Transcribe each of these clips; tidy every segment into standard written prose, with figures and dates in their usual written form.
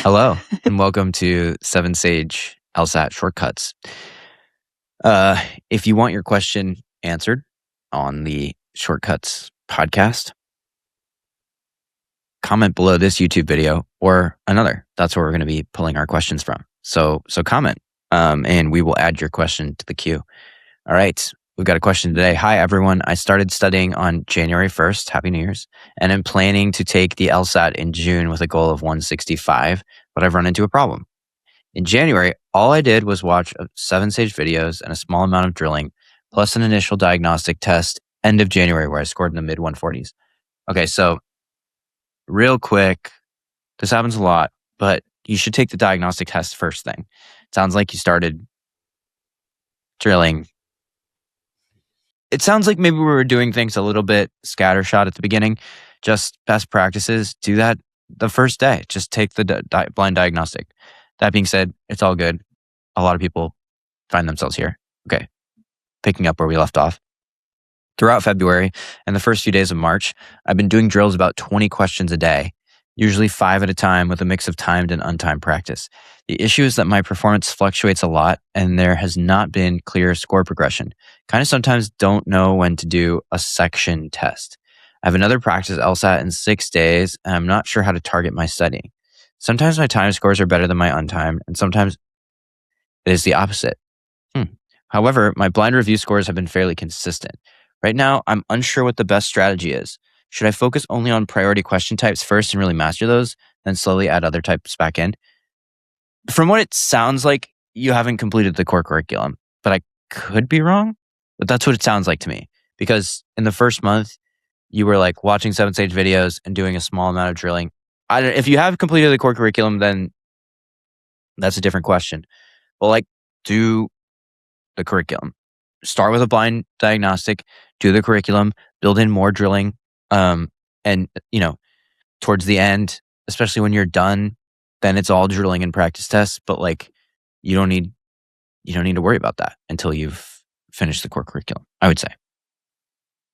Hello, and welcome to 7 Sage LSAT Shortcuts. If you want your question answered on the Shortcuts podcast, comment below this YouTube video or another. That's where we're going to be pulling our questions from. So comment, and we will add your question to the queue. All right, we've got a question today. Hi, everyone. I started studying on January 1st. Happy New Year's. And I'm planning to take the LSAT in June with a goal of 165, but I've run into a problem. In January, all I did was watch 7 Sage videos and a small amount of drilling, plus an initial diagnostic test end of January where I scored in the mid 140s. Okay, so real quick, this happens a lot, but you should take the diagnostic test first thing. It sounds like you started drilling. It sounds like maybe we were doing things a little bit scattershot at the beginning. Just best practices, do that the first day. Just take the blind diagnostic. That being said, it's all good. A lot of people find themselves here. Okay, picking up where we left off. Throughout February and the first few days of March, I've been doing drills about 20 questions a day, usually 5 at a time with a mix of timed and untimed practice. The issue is that my performance fluctuates a lot and there has not been clear score progression. Kind of sometimes don't know when to do a section test. I have another practice LSAT in 6 days and I'm not sure how to target my studying. Sometimes my time scores are better than my untimed, and sometimes it is the opposite. However, my blind review scores have been fairly consistent. Right now, I'm unsure what the best strategy is. Should I focus only on priority question types first and really master those, then slowly add other types back in? From what it sounds like, you haven't completed the core curriculum, but I could be wrong. But that's what it sounds like to me. Because in the first month, you were like watching 7 Sage videos and doing a small amount of drilling. If you have completed the core curriculum, then that's a different question. But do the curriculum. Start with a blind diagnostic, do the curriculum, build in more drilling, and towards the end, especially when you're done, then it's all drilling and practice tests. But you don't need to worry about that until you've finished the core curriculum, I would say.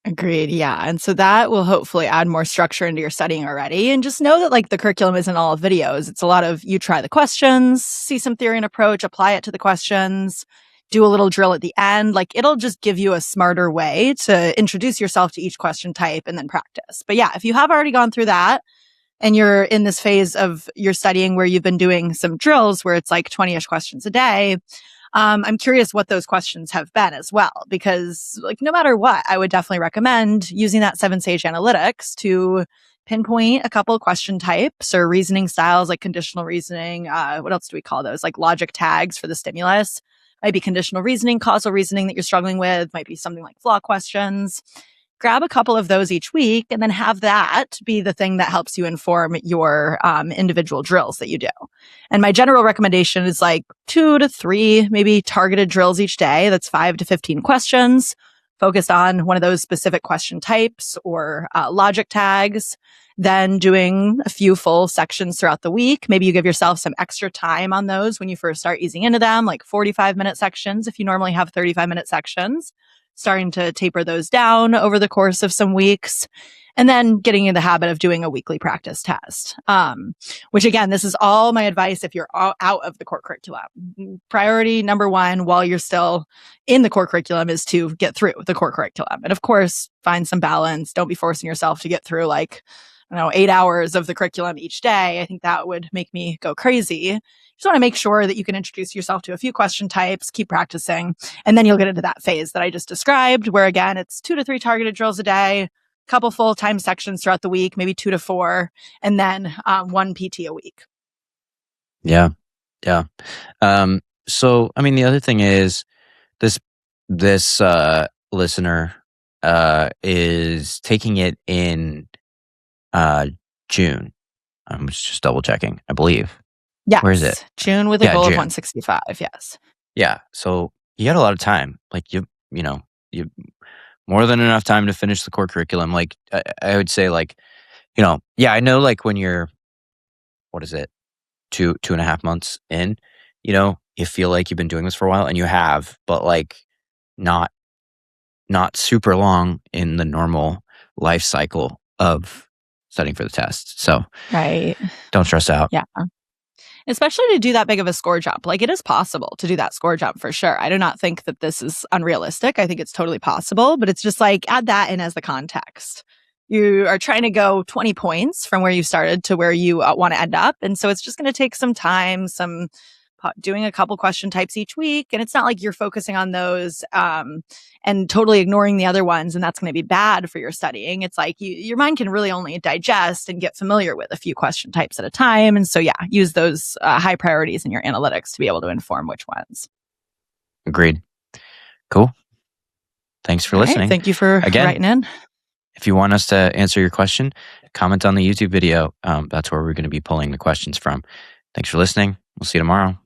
Agreed. Yeah. And so that will hopefully add more structure into your studying already. And just know that the curriculum isn't all videos. It's a lot of you try the questions, see some theory and approach, apply it to the questions, do a little drill at the end. It'll just give you a smarter way to introduce yourself to each question type and then practice. But yeah, if you have already gone through that and you're in this phase of your studying where you've been doing some drills where it's 20-ish questions a day, I'm curious what those questions have been as well, because no matter what, I would definitely recommend using that 7 Sage analytics to pinpoint a couple of question types or reasoning styles like conditional reasoning. What else do we call those? Logic tags for the stimulus. Might be conditional reasoning, causal reasoning that you're struggling with. Might be something like flaw questions. Grab a couple of those each week and then have that be the thing that helps you inform your individual drills that you do. And my general recommendation is 2 to 3, maybe targeted drills each day. That's 5 to 15 questions focused on one of those specific question types or logic tags. Then doing a few full sections throughout the week. Maybe you give yourself some extra time on those when you first start easing into them, 45-minute sections if you normally have 35-minute sections. Starting to taper those down over the course of some weeks, and then getting in the habit of doing a weekly practice test. Which again, this is all my advice if you're out of the core curriculum. Priority number 1 while you're still in the core curriculum is to get through the core curriculum. And of course, find some balance. Don't be forcing yourself to get through 8 hours of the curriculum each day. I think that would make me go crazy. Just want to make sure that you can introduce yourself to a few question types, keep practicing, and then you'll get into that phase that I just described, where again, it's 2 to 3 targeted drills a day, a couple full-time sections throughout the week, maybe 2 to 4, and then 1 PT a week. Yeah. So, the other thing is this listener is taking it in June. I'm just double checking, I believe. Yes. Where is it? June with a goal of 165. Yes. Yeah. So you got a lot of time. You more than enough time to finish the core curriculum. I would say I know when you're, what is it? 2.5 months in, you feel like you've been doing this for a while, and you have, but not super long in the normal life cycle of studying for the test. So right. Don't stress out. Yeah. Especially to do that big of a score jump. Like, it is possible to do that score jump for sure. I do not think that this is unrealistic. I think it's totally possible, but it's just like add that in as the context. You are trying to go 20 points from where you started to where you want to end up. And so it's just going to take some time, doing a couple question types each week. And it's not like you're focusing on those and totally ignoring the other ones. And that's going to be bad for your studying. It's like your mind can really only digest and get familiar with a few question types at a time. And so, yeah, use those high priorities in your analytics to be able to inform which ones. Agreed. Cool. Thanks for listening. Thank you for writing in. If you want us to answer your question, comment on the YouTube video. That's where we're going to be pulling the questions from. Thanks for listening. We'll see you tomorrow.